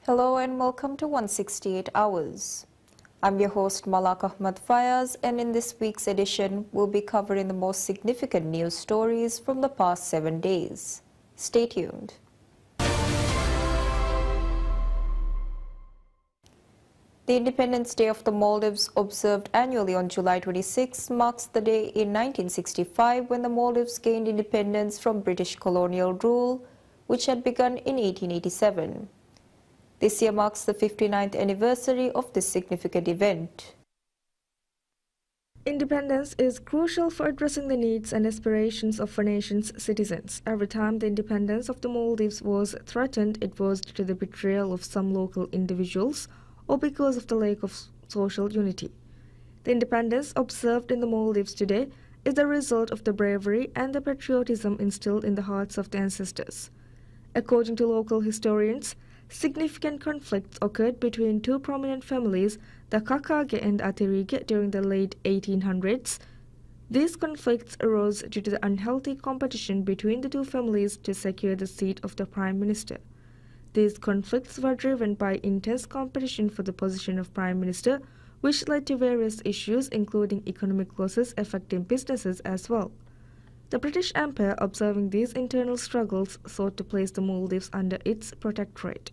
Hello and welcome to 168 Hours. I'm your host Malak Ahmad Fayaz, and in this week's edition we'll be covering the most significant news stories from the past 7 days. Stay tuned. The Independence Day of the Maldives, observed annually on July 26, marks the day in 1965 when the Maldives gained independence from British colonial rule, which had begun in 1887. This year marks the 59th anniversary of this significant event. Independence is crucial for addressing the needs and aspirations of a nation's citizens. Every time the independence of the Maldives was threatened, it was due to the betrayal of some local individuals or because of the lack of social unity. The independence observed in the Maldives today is the result of the bravery and the patriotism instilled in the hearts of the ancestors. According to local historians, significant conflicts occurred between two prominent families, the Kakage and Atirige, during the late 1800s. These conflicts arose due to the unhealthy competition between the two families to secure the seat of the Prime Minister. These conflicts were driven by intense competition for the position of Prime Minister, which led to various issues including economic losses affecting businesses as well. The British Empire, observing these internal struggles, sought to place the Maldives under its protectorate.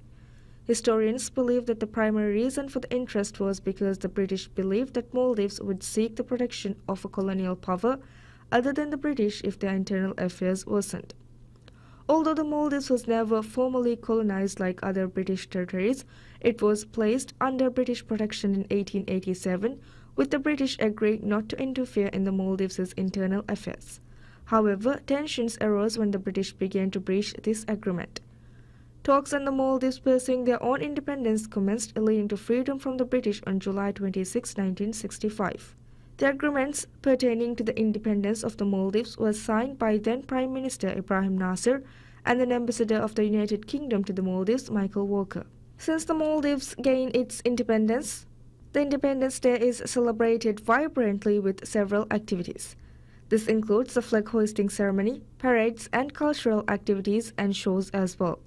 Historians believe that the primary reason for the interest was because the British believed that Maldives would seek the protection of a colonial power other than the British if their internal affairs worsened. Although the Maldives was never formally colonized like other British territories, it was placed under British protection in 1887, with the British agreeing not to interfere in the Maldives' internal affairs. However, tensions arose when the British began to breach this agreement. Talks on the Maldives pursuing their own independence commenced, leading to freedom from the British on July 26, 1965. The agreements pertaining to the independence of the Maldives were signed by then Prime Minister Ibrahim Nasser and then Ambassador of the United Kingdom to the Maldives, Michael Walker. Since the Maldives gained its independence, the Independence Day is celebrated vibrantly with several activities. This includes the flag hoisting ceremony, parades, and cultural activities and shows as well.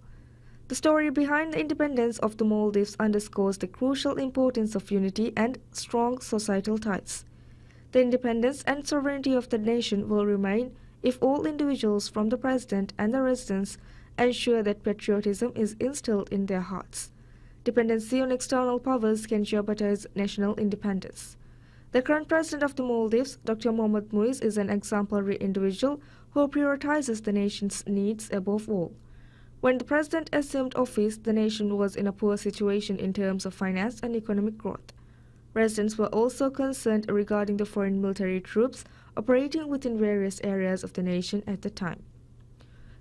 The story behind the independence of the Maldives underscores the crucial importance of unity and strong societal ties. The independence and sovereignty of the nation will remain if all individuals, from the president and the residents, ensure that patriotism is instilled in their hearts. Dependency on external powers can jeopardize national independence. The current president of the Maldives, Dr. Mohamed Muiz, is an exemplary individual who prioritizes the nation's needs above all. When the president assumed office, the nation was in a poor situation in terms of finance and economic growth. Residents were also concerned regarding the foreign military troops operating within various areas of the nation at the time.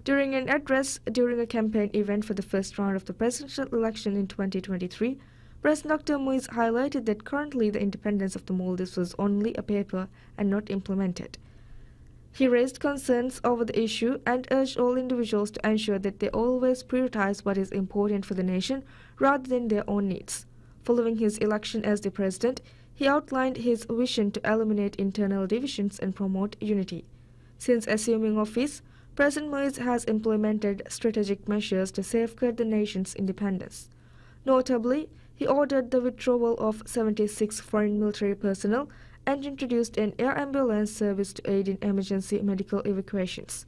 During an address during a campaign event for the first round of the presidential election in 2023, President Dr. Muiz highlighted that currently the independence of the Maldives was only a paper and not implemented. He raised concerns over the issue and urged all individuals to ensure that they always prioritize what is important for the nation rather than their own needs. Following his election as the president, he outlined his vision to eliminate internal divisions and promote unity. Since assuming office, President Muiz has implemented strategic measures to safeguard the nation's independence. Notably, he ordered the withdrawal of 76 foreign military personnel and introduced an air ambulance service to aid in emergency medical evacuations.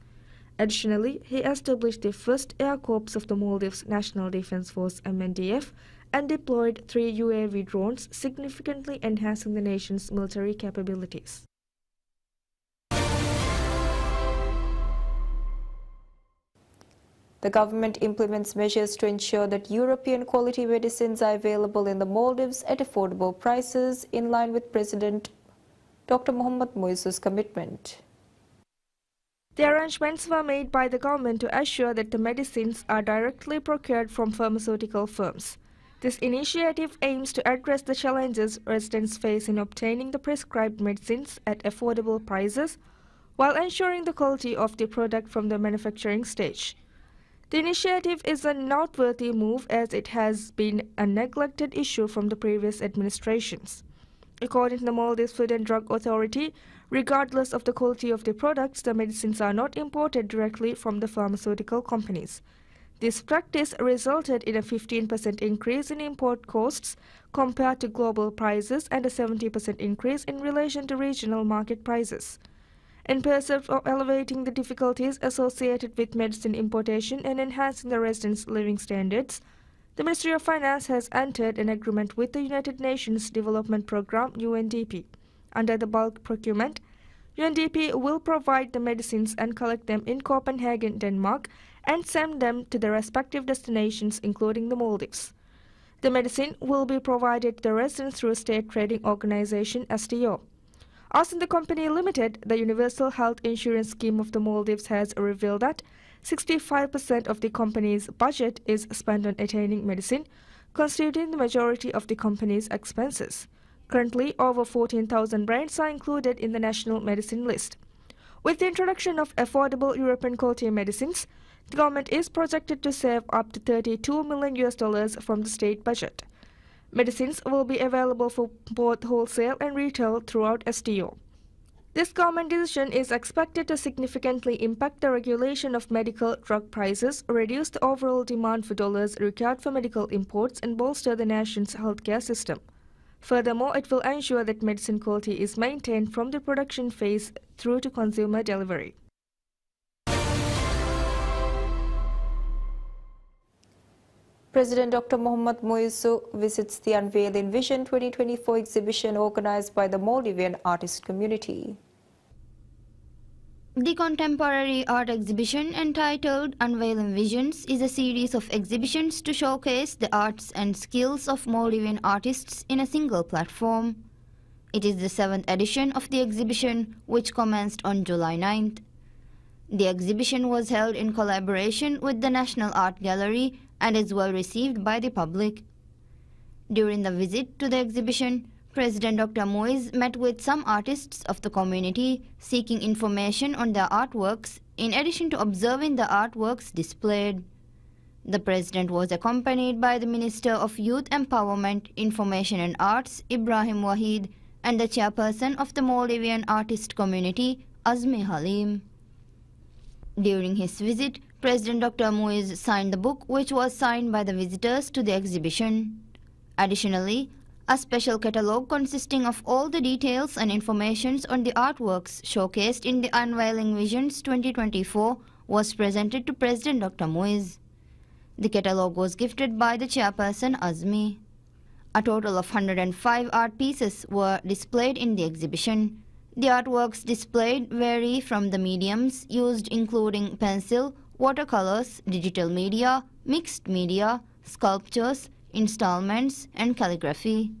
Additionally, he established the first Air Corps of the Maldives National Defense Force (MNDF) and deployed 3 UAV drones, significantly enhancing the nation's military capabilities. The government implements measures to ensure that European quality medicines are available in the Maldives at affordable prices, in line with President Dr. Mohamed Muiz's commitment. The arrangements were made by the government to assure that the medicines are directly procured from pharmaceutical firms. This initiative aims to address the challenges residents face in obtaining the prescribed medicines at affordable prices, while ensuring the quality of the product from the manufacturing stage. The initiative is a noteworthy move as it has been a neglected issue from the previous administrations. According to the Maldives Food and Drug Authority, regardless of the quality of the products, the medicines are not imported directly from the pharmaceutical companies. This practice resulted in a 15% increase in import costs compared to global prices and a 70% increase in relation to regional market prices. In pursuit of elevating the difficulties associated with medicine importation and enhancing the residents' living standards, the Ministry of Finance has entered an agreement with the United Nations Development Programme (UNDP). Under the bulk procurement, UNDP will provide the medicines and collect them in Copenhagen, Denmark, and send them to the respective destinations, including the Maldives. The medicine will be provided to the residents through a state trading organization (STO). Ascent Company Limited, the universal health insurance scheme of the Maldives, has revealed that 65% of the company's budget is spent on attaining medicine, constituting the majority of the company's expenses. Currently, over 14,000 brands are included in the national medicine list. With the introduction of affordable European quality medicines, the government is projected to save up to $32 million from the state budget. Medicines will be available for both wholesale and retail throughout STO. This government decision is expected to significantly impact the regulation of medical drug prices, reduce the overall demand for dollars required for medical imports, and bolster the nation's healthcare system. Furthermore, it will ensure that medicine quality is maintained from the production phase through to consumer delivery. President Dr. Mohammad Moizu visits the Unveiling Vision 2024 exhibition organized by the Maldivian artist community. The contemporary art exhibition entitled Unveiling Visions is a series of exhibitions to showcase the arts and skills of Maldivian artists in a single platform. It is the 7th edition of the exhibition, which commenced on July 9th. The exhibition was held in collaboration with the National Art Gallery and is well received by the public. During the visit to the exhibition, President Dr. Moiz met with some artists of the community seeking information on their artworks in addition to observing the artworks displayed. The President was accompanied by the Minister of Youth Empowerment, Information and Arts, Ibrahim Wahid, and the chairperson of the Maldivian artist community, Azmi Halim. During his visit, President Dr. Moiz signed the book, which was signed by the visitors to the exhibition. Additionally, a special catalogue consisting of all the details and informations on the artworks showcased in the Unveiling Visions 2024 was presented to President Dr. Moiz. The catalogue was gifted by the chairperson Azmi. A total of 105 art pieces were displayed in the exhibition. The artworks displayed vary from the mediums used, including pencil, watercolors, digital media, mixed media, sculptures, installments, and calligraphy.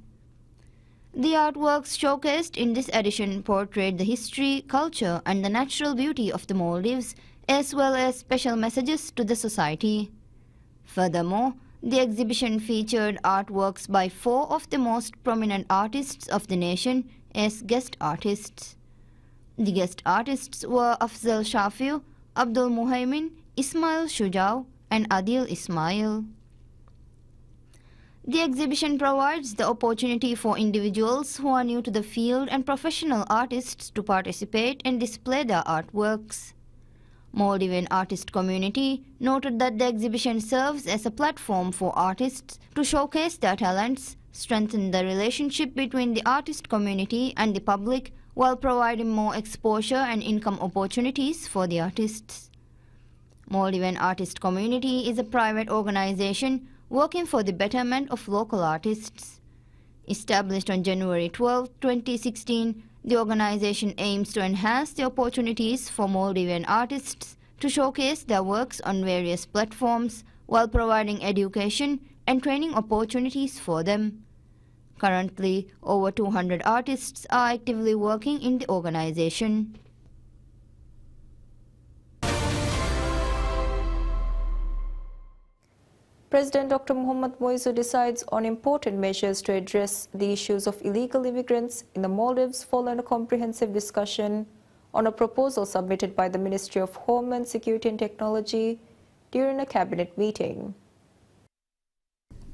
The artworks showcased in this edition portrayed the history, culture, and the natural beauty of the Maldives, as well as special messages to the society. Furthermore, the exhibition featured artworks by 4 of the most prominent artists of the nation as guest artists. The guest artists were Afzal Shafiu, Abdul Muhaimin, Ismail Shujau, and Adil Ismail. The exhibition provides the opportunity for individuals who are new to the field and professional artists to participate and display their artworks. Maldivian artist community noted that the exhibition serves as a platform for artists to showcase their talents, strengthen the relationship between the artist community and the public, while providing more exposure and income opportunities for the artists. Maldivian artist community is a private organization working for the betterment of local artists. Established on January 12, 2016, the organization aims to enhance the opportunities for Maldivian artists to showcase their works on various platforms while providing education and training opportunities for them. Currently, over 200 artists are actively working in the organization. President Dr. Mohammad Moizu decides on important measures to address the issues of illegal immigrants in the Maldives following a comprehensive discussion on a proposal submitted by the Ministry of Homeland Security and Technology during a cabinet meeting.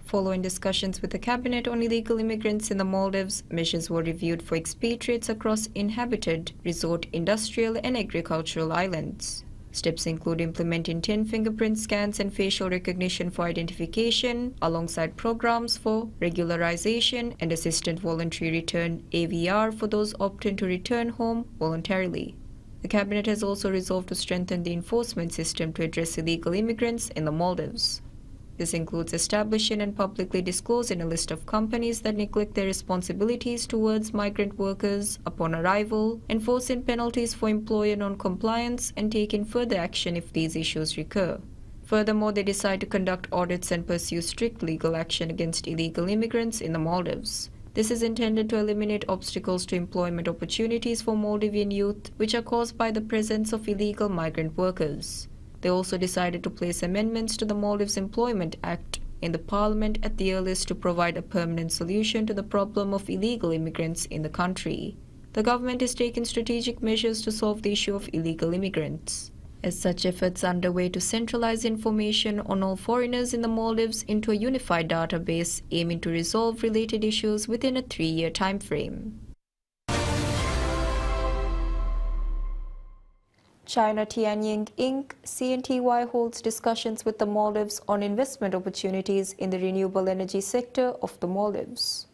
Following discussions with the cabinet on illegal immigrants in the Maldives, measures were reviewed for expatriates across inhabited, resort, industrial and agricultural islands. Steps include implementing 10 fingerprint scans and facial recognition for identification, alongside programs for regularization and assisted voluntary return (AVR) for those opting to return home voluntarily. The cabinet has also resolved to strengthen the enforcement system to address illegal immigrants in the Maldives. This includes establishing and publicly disclosing a list of companies that neglect their responsibilities towards migrant workers upon arrival, enforcing penalties for employer non-compliance, and taking further action if these issues recur. Furthermore, they decide to conduct audits and pursue strict legal action against illegal immigrants in the Maldives. This is intended to eliminate obstacles to employment opportunities for Maldivian youth, which are caused by the presence of illegal migrant workers. They also decided to place amendments to the Maldives Employment Act in the parliament at the earliest to provide a permanent solution to the problem of illegal immigrants in the country. The government is taking strategic measures to solve the issue of illegal immigrants. As such, efforts are underway to centralize information on all foreigners in the Maldives into a unified database, aiming to resolve related issues within a 3-year time frame. China Tianying Inc. (CNTY) holds discussions with the Maldives on investment opportunities in the renewable energy sector of the Maldives.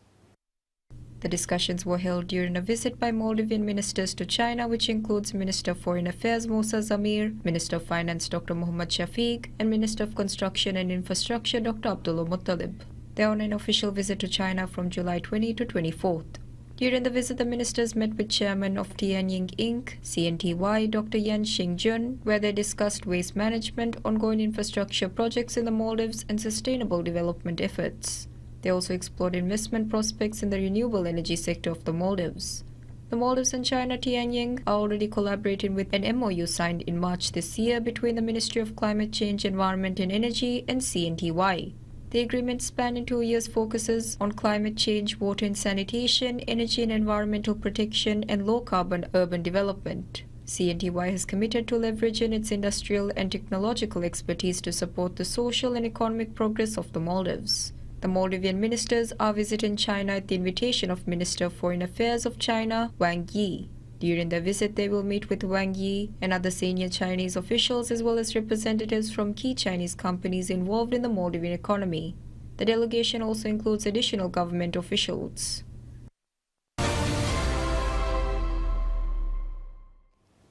The discussions were held during a visit by Maldivian ministers to China, which includes Minister of Foreign Affairs Musa Zamir, Minister of Finance Dr. Muhammad Shafiq, and Minister of Construction and Infrastructure Dr. Abdullah Muttalib. They are on an official visit to China from July 20 to 24th. During the visit, the ministers met with Chairman of Tianying Inc. (CNTY) Dr. Yan Xingjun, where they discussed waste management, ongoing infrastructure projects in the Maldives, and sustainable development efforts. They also explored investment prospects in the renewable energy sector of the Maldives. The Maldives and China Tianying are already collaborating with an MOU signed in March this year between the Ministry of Climate Change, Environment and Energy and CNTY. The agreement spanning 2 years focuses on climate change, water and sanitation, energy and environmental protection, and low-carbon urban development. CNTY has committed to leveraging its industrial and technological expertise to support the social and economic progress of the Maldives. The Maldivian ministers are visiting China at the invitation of Minister of Foreign Affairs of China, Wang Yi. During their visit, they will meet with Wang Yi and other senior Chinese officials, as well as representatives from key Chinese companies involved in the Maldivian economy. The delegation also includes additional government officials.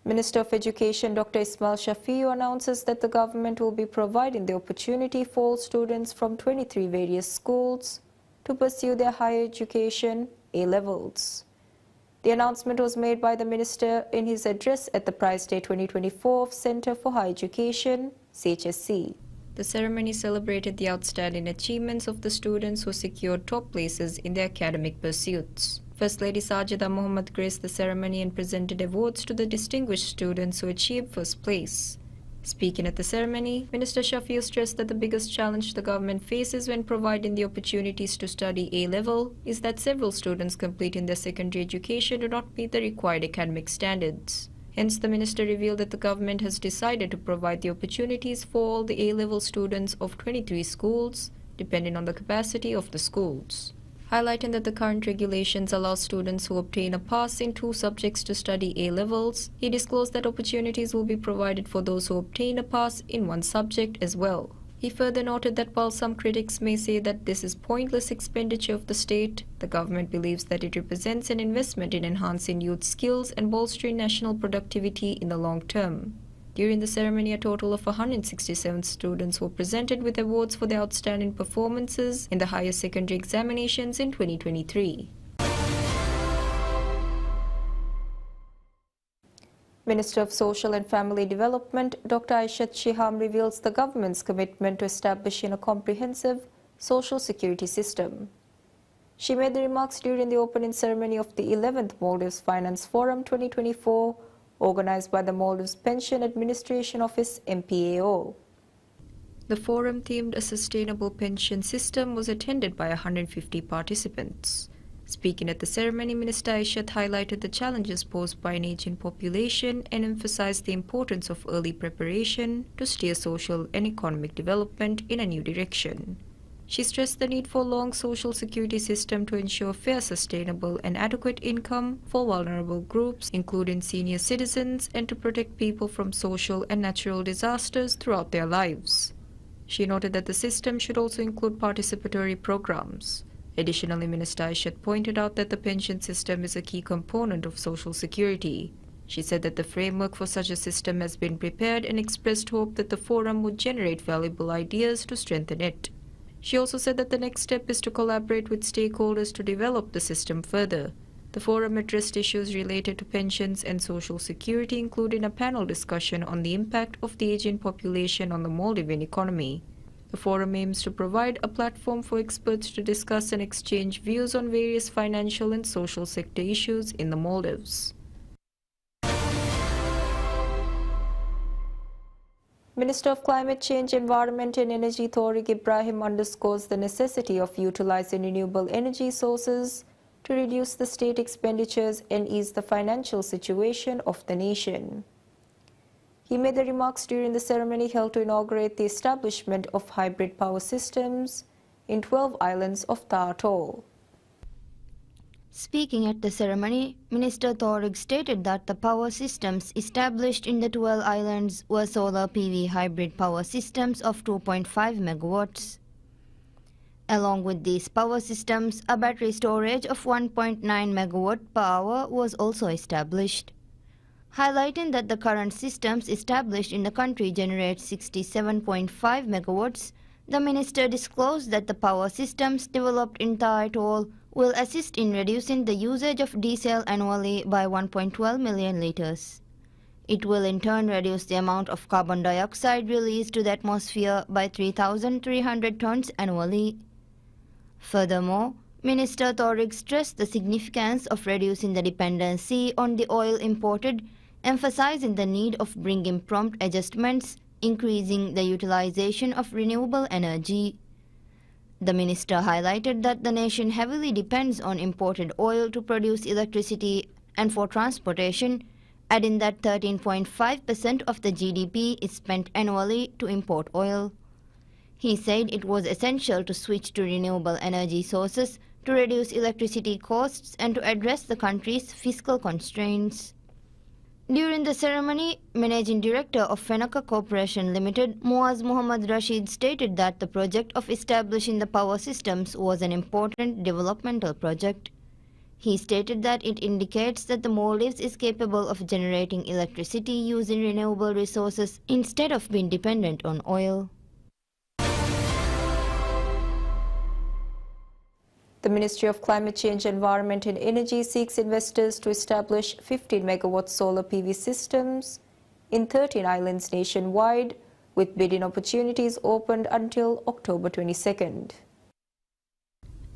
Minister of Education Dr. Ismail Shafiu announces that the government will be providing the opportunity for all students from 23 various schools to pursue their higher education A-levels. The announcement was made by the minister in his address at the Prize Day 2024 of Centre for Higher Education, CHSC. The ceremony celebrated the outstanding achievements of the students who secured top places in their academic pursuits. First Lady Sajida Mohammed graced the ceremony and presented awards to the distinguished students who achieved first place. Speaking at the ceremony, Minister Shafiu stressed that the biggest challenge the government faces when providing the opportunities to study A-level is that several students completing their secondary education do not meet the required academic standards. Hence, the minister revealed that the government has decided to provide the opportunities for all the A-level students of 23 schools, depending on the capacity of the schools. Highlighting that the current regulations allow students who obtain a pass in 2 subjects to study A-levels, he disclosed that opportunities will be provided for those who obtain a pass in 1 subject as well. He further noted that while some critics may say that this is pointless expenditure of the state, the government believes that it represents an investment in enhancing youth skills and bolstering national productivity in the long term. During the ceremony, a total of 167 students were presented with awards for their outstanding performances in the higher secondary examinations in 2023. Minister of Social and Family Development Dr. Aishat Shiham reveals the government's commitment to establishing a comprehensive social security system. She made the remarks during the opening ceremony of the 11th Maldives Finance Forum 2024, organized by the Maldives Pension Administration Office (MPAO). The forum, themed A Sustainable Pension System, was attended by 150 participants. Speaking at the ceremony, Minister Aishat highlighted the challenges posed by an aging population and emphasized the importance of early preparation to steer social and economic development in a new direction. She stressed the need for a long social security system to ensure fair, sustainable, and adequate income for vulnerable groups, including senior citizens, and to protect people from social and natural disasters throughout their lives. She noted that the system should also include participatory programs. Additionally, Minister Aishat pointed out that the pension system is a key component of social security. She said that the framework for such a system has been prepared and expressed hope that the forum would generate valuable ideas to strengthen it. She also said that the next step is to collaborate with stakeholders to develop the system further. The forum addressed issues related to pensions and social security, including a panel discussion on the impact of the aging population on the Maldivian economy. The forum aims to provide a platform for experts to discuss and exchange views on various financial and social sector issues in the Maldives. Minister of Climate Change, Environment and Energy Tariq Ibrahim underscores the necessity of utilizing renewable energy sources to reduce the state expenditures and ease the financial situation of the nation. He made the remarks during the ceremony held to inaugurate the establishment of hybrid power systems in 12 islands of the atoll. Speaking at the ceremony, Minister Tariq stated that the power systems established in the 12 islands were solar PV hybrid power systems of 2.5 megawatts. Along with these power systems, a battery storage of 1.9 megawatt per hour was also established. Highlighting that the current systems established in the country generate 67.5 megawatts, the minister disclosed that the power systems developed in the atoll will assist in reducing the usage of diesel annually by 1.12 million liters. It will in turn reduce the amount of carbon dioxide released to the atmosphere by 3,300 tons annually. Furthermore, Minister Tariq stressed the significance of reducing the dependency on the oil imported, emphasizing the need of bringing prompt adjustments, increasing the utilization of renewable energy. The minister highlighted that the nation heavily depends on imported oil to produce electricity and for transportation, adding that 13.5% of the GDP is spent annually to import oil. He said it was essential to switch to renewable energy sources to reduce electricity costs and to address the country's fiscal constraints. During the ceremony, Managing Director of Fenaka Corporation Limited, Muaz Muhammad Rashid, stated that the project of establishing the power systems was an important developmental project. He stated that it indicates that the Maldives is capable of generating electricity using renewable resources instead of being dependent on oil. The Ministry of Climate Change, Environment and Energy seeks investors to establish 15 megawatt solar PV systems in 13 islands nationwide, with bidding opportunities opened until October 22nd.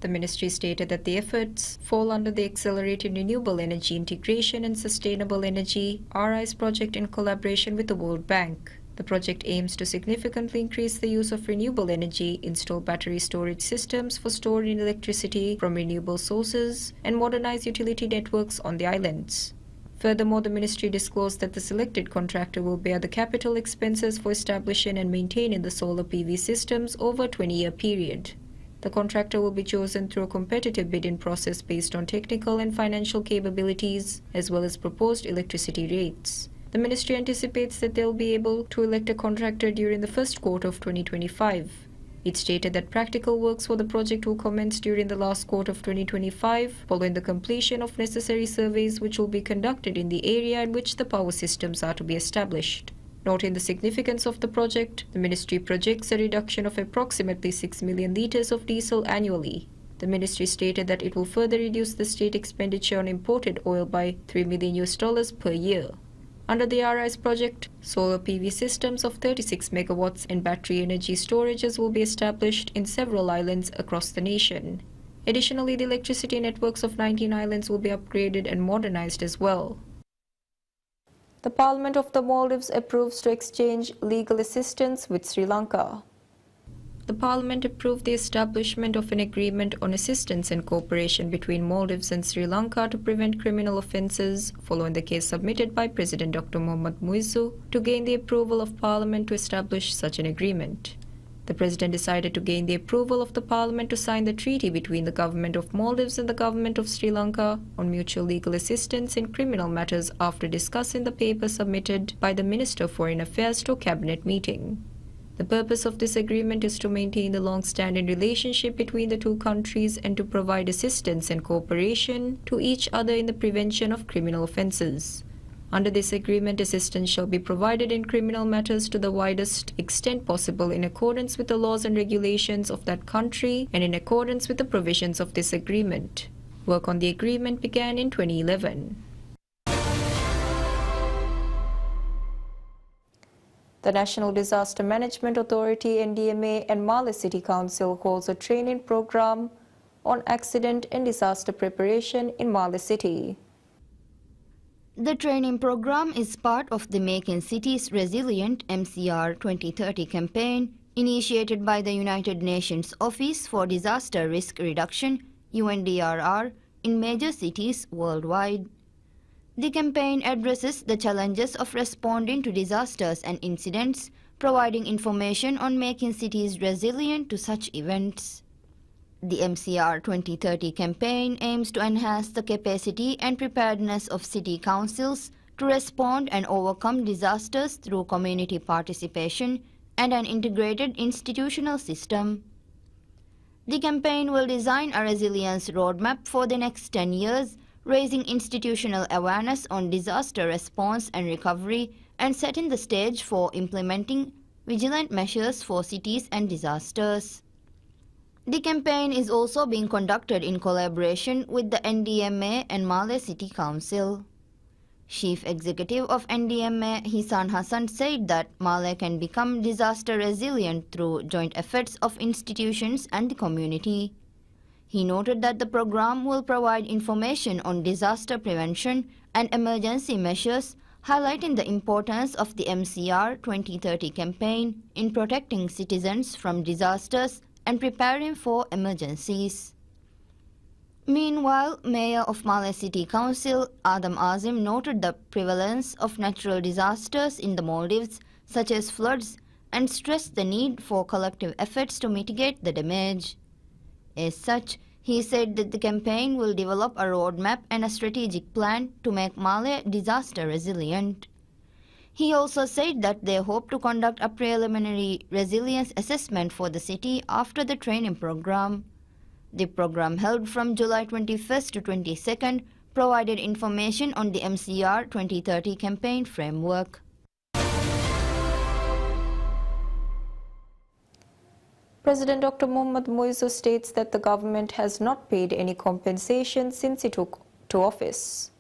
The ministry stated that the efforts fall under the Accelerated Renewable Energy Integration and Sustainable Energy (RISE) project in collaboration with the World Bank. The project aims to significantly increase the use of renewable energy, install battery storage systems for storing electricity from renewable sources, and modernize utility networks on the islands. Furthermore, the ministry disclosed that the selected contractor will bear the capital expenses for establishing and maintaining the solar PV systems over a 20-year period. The contractor will be chosen through a competitive bidding process based on technical and financial capabilities, as well as proposed electricity rates. The ministry anticipates that they'll be able to elect a contractor during the first quarter of 2025. It stated that practical works for the project will commence during the last quarter of 2025, following the completion of necessary surveys which will be conducted in the area in which the power systems are to be established. Noting the significance of the project, the ministry projects a reduction of approximately 6 million liters of diesel annually. The ministry stated that it will further reduce the state expenditure on imported oil by $3 million per year. Under the RISE project, solar PV systems of 36 megawatts and battery energy storages will be established in several islands across the nation. Additionally, the electricity networks of 19 islands will be upgraded and modernized as well. The Parliament of the Maldives approves to exchange legal assistance with Sri Lanka. The Parliament approved the establishment of an agreement on assistance and cooperation between Maldives and Sri Lanka to prevent criminal offences following the case submitted by President Dr. Mohammad Muizzu to gain the approval of Parliament to establish such an agreement. The president decided to gain the approval of the parliament to sign the treaty between the government of Maldives and the government of Sri Lanka on mutual legal assistance in criminal matters after discussing the paper submitted by the Minister of Foreign Affairs to a cabinet meeting. The purpose of this agreement is to maintain the long-standing relationship between the two countries and to provide assistance and cooperation to each other in the prevention of criminal offences. Under this agreement, assistance shall be provided in criminal matters to the widest extent possible in accordance with the laws and regulations of that country and in accordance with the provisions of this agreement. Work on the agreement began in 2011. The National Disaster Management Authority (NDMA) and Male City Council holds a training program on accident and disaster preparation in Male City. The training program is part of the Making Cities Resilient MCR 2030 campaign initiated by the United Nations Office for Disaster Risk Reduction (UNDRR) in major cities worldwide. The campaign addresses the challenges of responding to disasters and incidents, providing information on making cities resilient to such events. The MCR 2030 campaign aims to enhance the capacity and preparedness of city councils to respond and overcome disasters through community participation and an integrated institutional system. The campaign will design a resilience roadmap for the next 10 years, raising institutional awareness on disaster response and recovery and setting the stage for implementing vigilant measures for cities and disasters. The campaign is also being conducted in collaboration with the NDMA and Male City Council. Chief Executive of NDMA, Hisan Hassan, said that Male can become disaster resilient through joint efforts of institutions and the community. He noted that the program will provide information on disaster prevention and emergency measures, highlighting the importance of the MCR 2030 campaign in protecting citizens from disasters and preparing for emergencies. Meanwhile, Mayor of Male City Council, Adam Azim, noted the prevalence of natural disasters in the Maldives, such as floods, and stressed the need for collective efforts to mitigate the damage. As such, he said that the campaign will develop a roadmap and a strategic plan to make Male disaster resilient. He also said that they hope to conduct a preliminary resilience assessment for the city after the training program. The program, held from July 21st to 22nd, provided information on the MCR 2030 campaign framework. President Dr. Mohammad Muizzu states that the government has not paid any compensation since he took to office.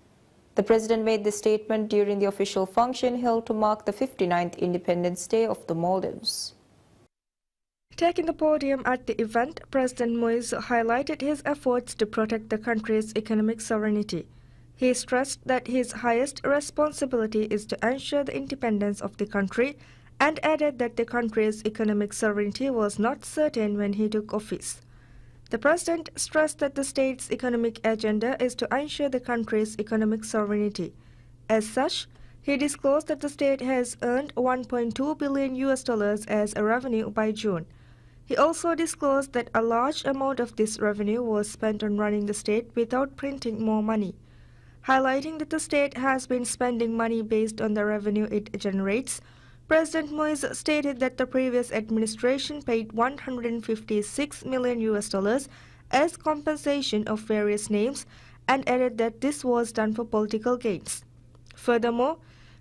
The president made this statement during the official function held to mark the 59th Independence Day of the Maldives. Taking the podium at the event, President Muizzu highlighted his efforts to protect the country's economic sovereignty. He stressed that his highest responsibility is to ensure the independence of the country and added that the country's economic sovereignty was not certain when he took office. The president stressed that the state's economic agenda is to ensure the country's economic sovereignty. As such, he disclosed that the state has earned $1.2 billion as a revenue by June. He also disclosed that a large amount of this revenue was spent on running the state without printing more money. Highlighting that the state has been spending money based on the revenue it generates, President Muizzu stated that the previous administration paid $156 million as compensation of various names and added that this was done for political gains. Furthermore,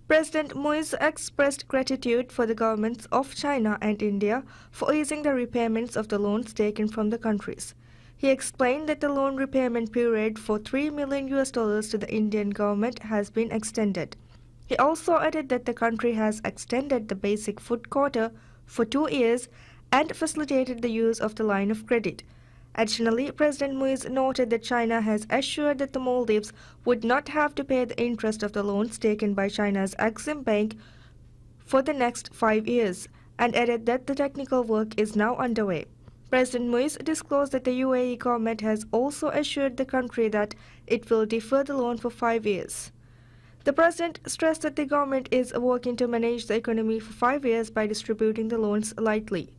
President Muizzu expressed gratitude for the governments of China and India for easing the repayments of the loans taken from the countries. He explained that the loan repayment period for $3 million to the Indian government has been extended. He also added that the country has extended the basic food quota for 2 years and facilitated the use of the line of credit. Additionally, President Muizzu noted that China has assured that the Maldives would not have to pay the interest of the loans taken by China's Exim Bank for the next 5 years, and added that the technical work is now underway. President Muizzu disclosed that the UAE government has also assured the country that it will defer the loan for 5 years. The president stressed that the government is working to manage the economy for 5 years by distributing the loans lightly.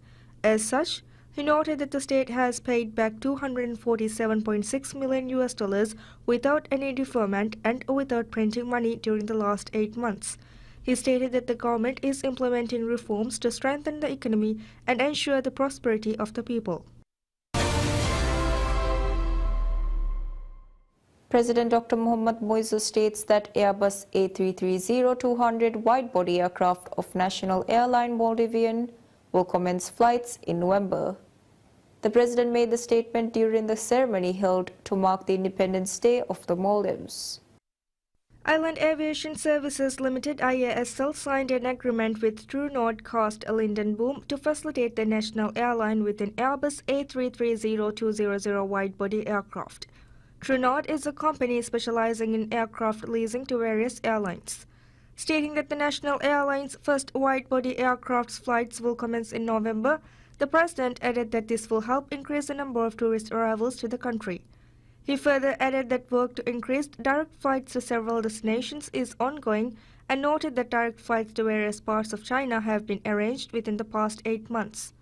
As such, he noted that the state has paid back $247.6 million without any deferment and without printing money during the last 8 months. He stated that the government is implementing reforms to strengthen the economy and ensure the prosperity of the people. President Dr. Mohammad Moizu states that Airbus A330-200 wide-body aircraft of national airline Maldivian will commence flights in November. The president made the statement during the ceremony held to mark the Independence Day of the Maldives. Island Aviation Services Limited IASL signed an agreement with True North Coast Linden Boom to facilitate the national airline with an Airbus A330-200 wide-body aircraft. True North is a company specializing in aircraft leasing to various airlines. Stating that the national airline's first wide-body aircraft flights will commence in November, the president added that this will help increase the number of tourist arrivals to the country. He further added that work to increase direct flights to several destinations is ongoing and noted that direct flights to various parts of China have been arranged within the past 8 months.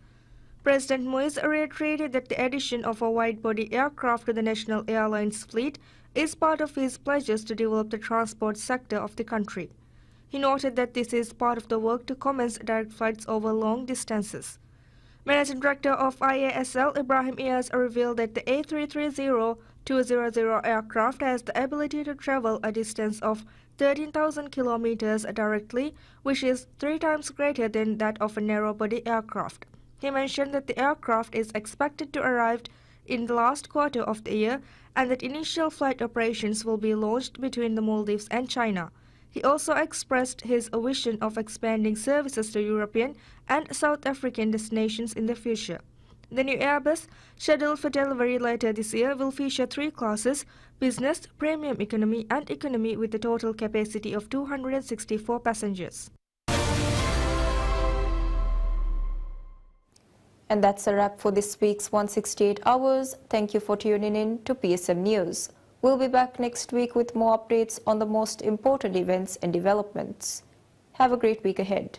President Moise reiterated that the addition of a wide-body aircraft to the national airlines fleet is part of his pledges to develop the transport sector of the country. He noted that this is part of the work to commence direct flights over long distances. Managing Director of IASL, Ibrahim Iyas, revealed that the A330-200 aircraft has the ability to travel a distance of 13,000 kilometers directly, which is 3 times greater than that of a narrow-body aircraft. He mentioned that the aircraft is expected to arrive in the last quarter of the year and that initial flight operations will be launched between the Maldives and China. He also expressed his vision of expanding services to European and South African destinations in the future. The new Airbus, scheduled for delivery later this year, will feature 3 classes: business, premium economy and economy, with a total capacity of 264 passengers. And that's a wrap for this week's 168 Hours. Thank you for tuning in to PSM News. We'll be back next week with more updates on the most important events and developments. Have a great week ahead.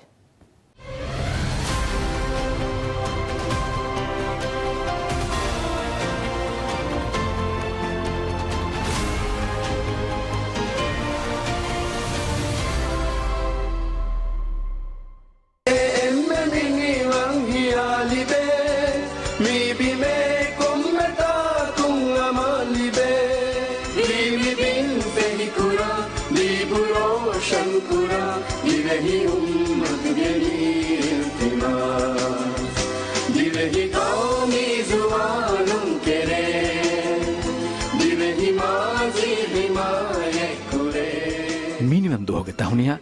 Miniman doga tahunia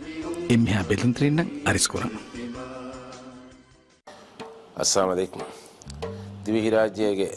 imha belantrinan ariskuran. Assalamu alaikum. Divihi rajyege